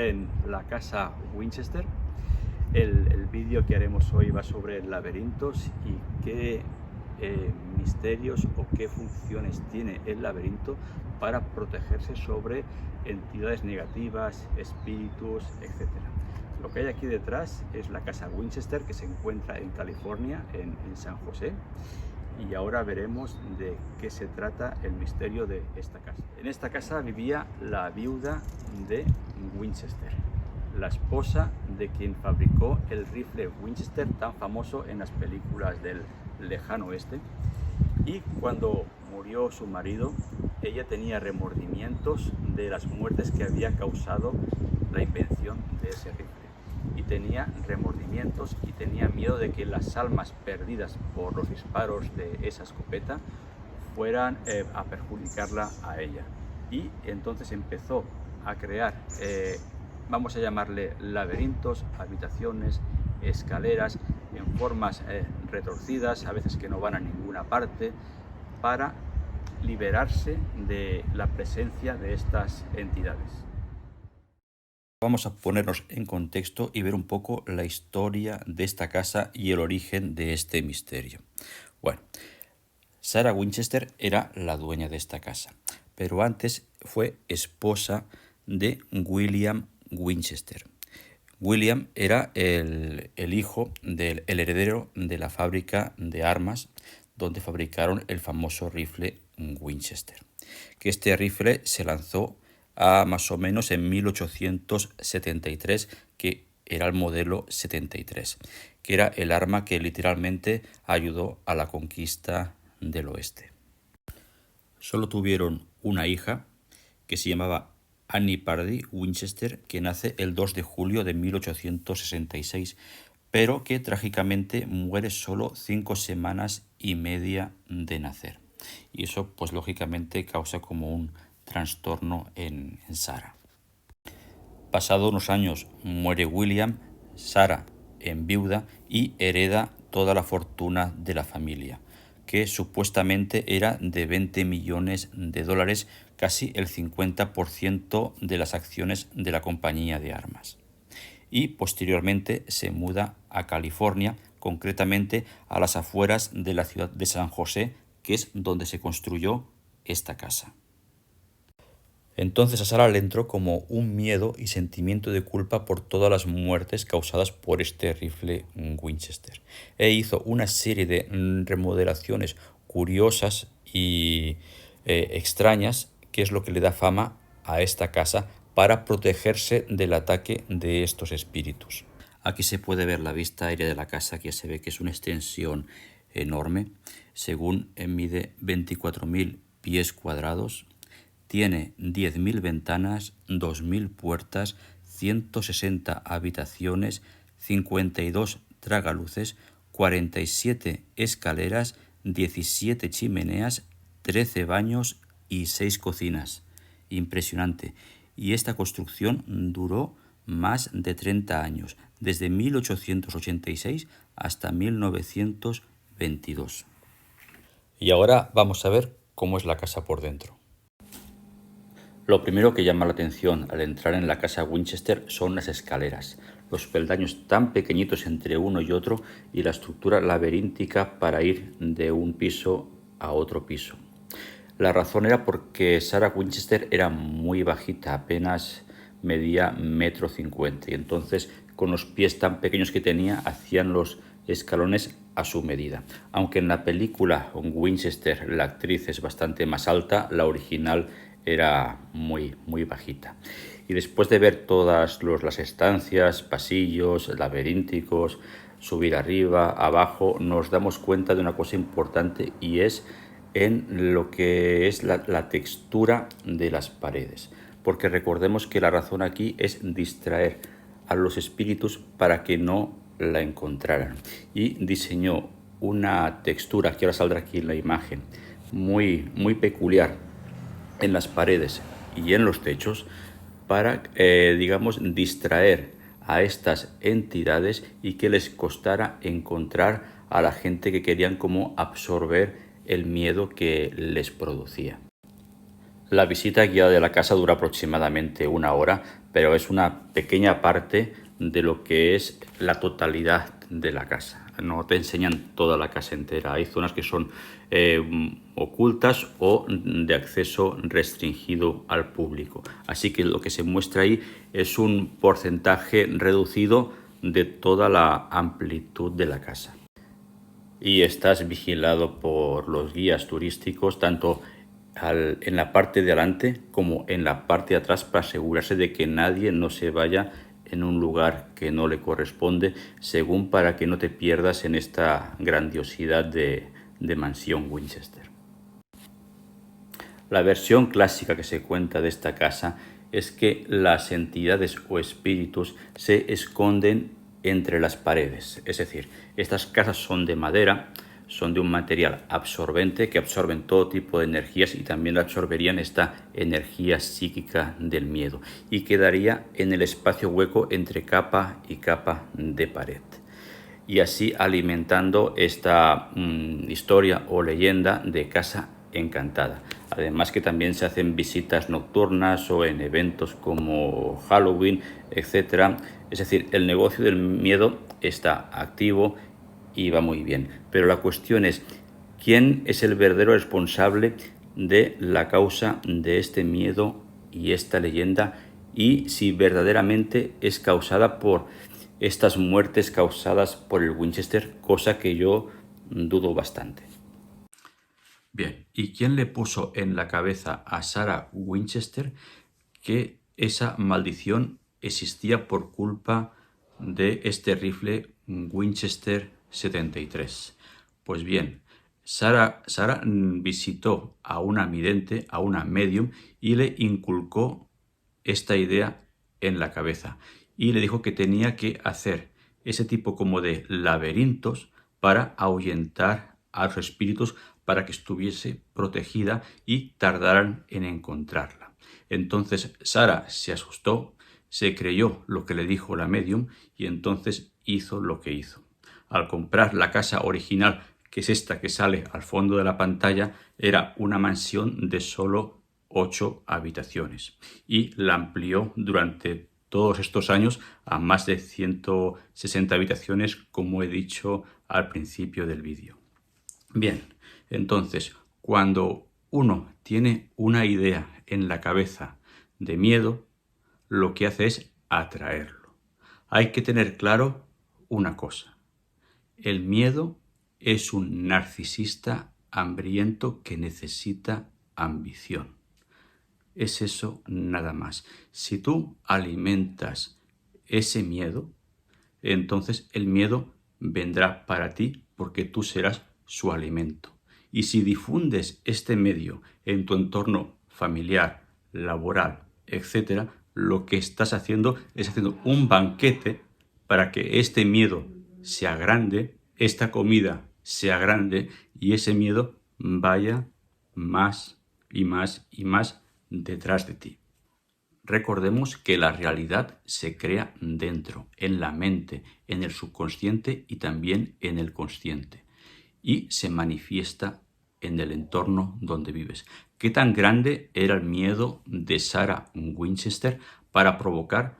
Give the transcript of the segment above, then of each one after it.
en la casa Winchester. El vídeo que haremos hoy va sobre laberintos y qué misterios o qué funciones tiene el laberinto para protegerse sobre entidades negativas, espíritus, etc. Lo que hay aquí detrás es la casa Winchester, que se encuentra en California, en San José. Y ahora veremos de qué se trata el misterio de esta casa. En esta casa vivía la viuda de Winchester, la esposa de quien fabricó el rifle Winchester tan famoso en las películas del lejano oeste. Y cuando murió su marido, ella tenía remordimientos de las muertes que había causado la invención de ese rifle. Y tenía remordimientos y tenía miedo de que las almas perdidas por los disparos de esa escopeta fueran a perjudicarla a ella. Y entonces empezó a crear, vamos a llamarle laberintos, habitaciones, escaleras en formas retorcidas, a veces que no van a ninguna parte, para liberarse de la presencia de estas entidades. Vamos a ponernos en contexto y ver un poco la historia de esta casa y el origen de este misterio. Bueno, Sarah Winchester era la dueña de esta casa, pero antes fue esposa de William Winchester. William era el hijo del heredero de la fábrica de armas donde fabricaron el famoso rifle Winchester. Que este rifle se lanzó a más o menos en 1873, que era el modelo 73, que era el arma que literalmente ayudó a la conquista del oeste. Solo tuvieron una hija que se llamaba Annie Pardee Winchester, que nace el 2 de julio de 1866, pero que trágicamente muere solo 5 semanas y media de nacer. Y eso, pues lógicamente, causa como un trastorno en Sarah. Pasado unos años muere William, Sarah enviuda y hereda toda la fortuna de la familia, que supuestamente era de 20 millones de dólares, casi el 50% de las acciones de la compañía de armas. Y posteriormente se muda a California, concretamente a las afueras de la ciudad de San José, que es donde se construyó esta casa. Entonces a Sarah le entró como un miedo y sentimiento de culpa por todas las muertes causadas por este rifle Winchester. E hizo una serie de remodelaciones curiosas y extrañas, que es lo que le da fama a esta casa para protegerse del ataque de estos espíritus. Aquí se puede ver la vista aérea de la casa, que se ve que es una extensión enorme. Según mide 24.000 pies cuadrados. Tiene 10.000 ventanas, 2.000 puertas, 160 habitaciones, 52 tragaluces, 47 escaleras, 17 chimeneas, 13 baños y 6 cocinas. Impresionante. Y esta construcción duró más de 30 años, desde 1886 hasta 1922. Y ahora vamos a ver cómo es la casa por dentro. Lo primero que llama la atención al entrar en la casa Winchester son las escaleras, los peldaños tan pequeñitos entre uno y otro y la estructura laberíntica para ir de un piso a otro piso. La razón era porque Sarah Winchester era muy bajita, apenas medía 1,50 m, y entonces con los pies tan pequeños que tenía hacían los escalones a su medida. Aunque en la película Winchester la actriz es bastante más alta, la original era muy bajita. Y después de ver todas las estancias, pasillos, laberínticos, subir arriba, abajo, nos damos cuenta de una cosa importante, y es en lo que es la textura de las paredes. Porque recordemos que la razón aquí es distraer a los espíritus para que no la encontraran. Y diseñó una textura, que ahora saldrá aquí en la imagen, muy peculiar en las paredes y en los techos para, digamos, distraer a estas entidades y que les costara encontrar a la gente que querían como absorber el miedo que les producía. La visita guiada de la casa dura aproximadamente 1 hora, pero es una pequeña parte de lo que es la totalidad de la casa. No te enseñan toda la casa entera. Hay zonas que son ocultas o de acceso restringido al público. Así que lo que se muestra ahí es un porcentaje reducido de toda la amplitud de la casa. Y estás vigilado por los guías turísticos, tanto en la parte de adelante como en la parte de atrás, para asegurarse de que nadie no se vaya en un lugar que no le corresponde, según para que no te pierdas en esta grandiosidad de mansión Winchester. La versión clásica que se cuenta de esta casa es que las entidades o espíritus se esconden entre las paredes. Es decir, estas casas son de madera, son de un material absorbente que absorben todo tipo de energías y también absorberían esta energía psíquica del miedo y quedaría en el espacio hueco entre capa y capa de pared. Y así alimentando esta historia o leyenda de casa encantada. Además que también se hacen visitas nocturnas o en eventos como Halloween, etc. Es decir, el negocio del miedo está activo y va muy bien. Pero la cuestión es, ¿quién es el verdadero responsable de la causa de este miedo y esta leyenda? Y si verdaderamente es causada por estas muertes causadas por el Winchester, cosa que yo dudo bastante. Bien, ¿y quién le puso en la cabeza a Sarah Winchester que esa maldición existía por culpa de este rifle Winchester 73? Pues bien, Sarah visitó a una vidente, a una medium, y le inculcó esta idea en la cabeza y le dijo que tenía que hacer ese tipo como de laberintos para ahuyentar a los espíritus, para que estuviese protegida y tardaran en encontrarla. Entonces Sarah se asustó, se creyó lo que le dijo la medium y entonces hizo lo que hizo. Al comprar la casa original, que es esta que sale al fondo de la pantalla, era una mansión de solo 8 habitaciones y la amplió durante todos estos años a más de 160 habitaciones, como he dicho al principio del vídeo. Bien, entonces, cuando uno tiene una idea en la cabeza de miedo, lo que hace es atraerlo. Hay que tener claro una cosa. El miedo es un narcisista hambriento que necesita ambición. Es eso nada más. Si tú alimentas ese miedo, entonces el miedo vendrá para ti porque tú serás su alimento. Y si difundes este medio en tu entorno familiar, laboral, etc., lo que estás haciendo es haciendo un banquete para que este miedo se agrande, esta comida se agrande y ese miedo vaya más y más y más detrás de ti. Recordemos que la realidad se crea dentro, en la mente, en el subconsciente y también en el consciente, y se manifiesta en el entorno donde vives. ¿Qué tan grande era el miedo de Sarah Winchester para provocar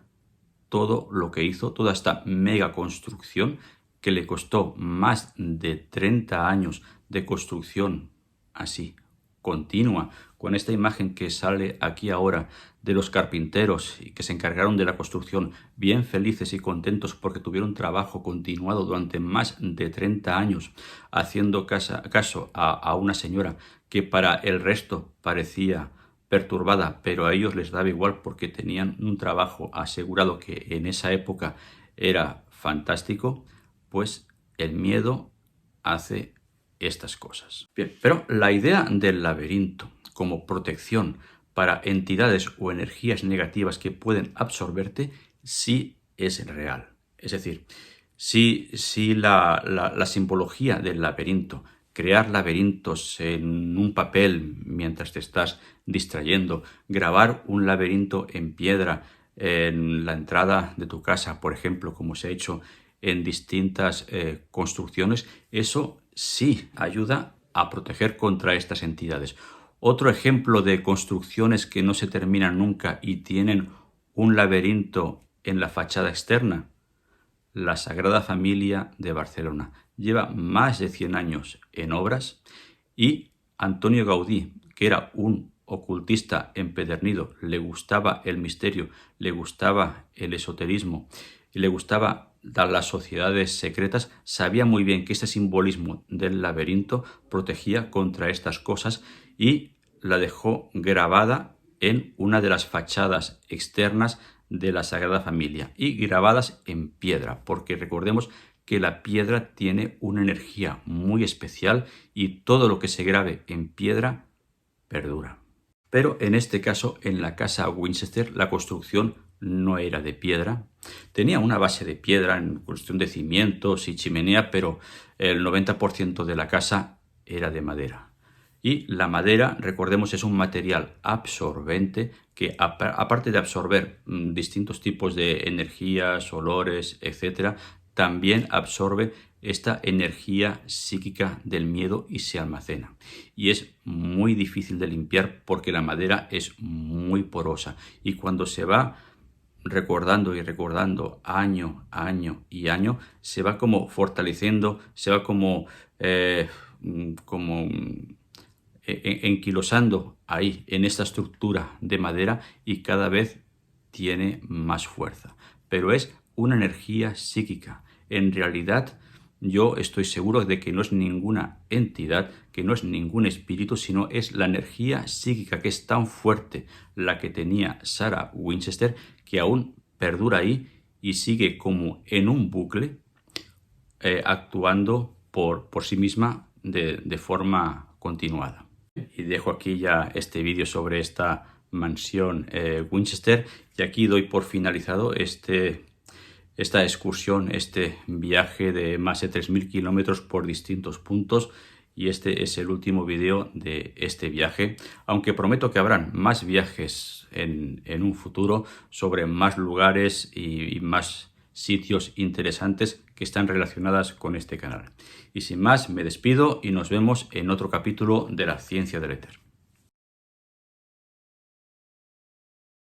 todo lo que hizo, toda esta mega construcción que le costó más de 30 años de construcción así, continua, con esta imagen que sale aquí ahora de los carpinteros y que se encargaron de la construcción, bien felices y contentos porque tuvieron trabajo continuado durante más de 30 años, haciendo caso a una señora que para el resto parecía perturbada, pero a ellos les daba igual porque tenían un trabajo asegurado que en esa época era fantástico. Pues el miedo hace estas cosas. Bien, pero la idea del laberinto como protección para entidades o energías negativas que pueden absorberte sí es real. Es decir, si la simbología del laberinto, crear laberintos en un papel mientras te estás distrayendo, grabar un laberinto en piedra en la entrada de tu casa, por ejemplo, como se ha hecho en distintas construcciones, eso sí ayuda a proteger contra estas entidades. Otro ejemplo de construcciones que no se terminan nunca y tienen un laberinto en la fachada externa, la Sagrada Familia de Barcelona. Lleva más de 100 años en obras y Antonio Gaudí, que era un ocultista empedernido, le gustaba el misterio, le gustaba el esoterismo y le gustaba las sociedades secretas, sabía muy bien que este simbolismo del laberinto protegía contra estas cosas y la dejó grabada en una de las fachadas externas de la Sagrada Familia y grabadas en piedra, porque recordemos que la piedra tiene una energía muy especial y todo lo que se grabe en piedra perdura. Pero en este caso, en la casa Winchester, la construcción no era de piedra. Tenía una base de piedra en cuestión de cimientos y chimenea, pero el 90% de la casa era de madera. Y la madera, recordemos, es un material absorbente que, aparte de absorber distintos tipos de energías, olores, etc., también absorbe esta energía psíquica del miedo y se almacena. Y es muy difícil de limpiar porque la madera es muy porosa. Y cuando se va recordando y recordando año y año, se va como fortaleciendo, se va como enquilosando ahí en esta estructura de madera y cada vez tiene más fuerza. Pero es una energía psíquica. En realidad, yo estoy seguro de que no es ninguna entidad, que no es ningún espíritu, sino es la energía psíquica que es tan fuerte la que tenía Sarah Winchester que aún perdura ahí y sigue como en un bucle actuando por sí misma de forma continuada. Y dejo aquí ya este vídeo sobre esta mansión Winchester y aquí doy por finalizado esta excursión, este viaje de más de 3.000 kilómetros por distintos puntos y este es el último vídeo de este viaje, aunque prometo que habrán más viajes en un futuro sobre más lugares y más sitios interesantes que están relacionadas con este canal. Y sin más, me despido y nos vemos en otro capítulo de La Ciencia del Éter.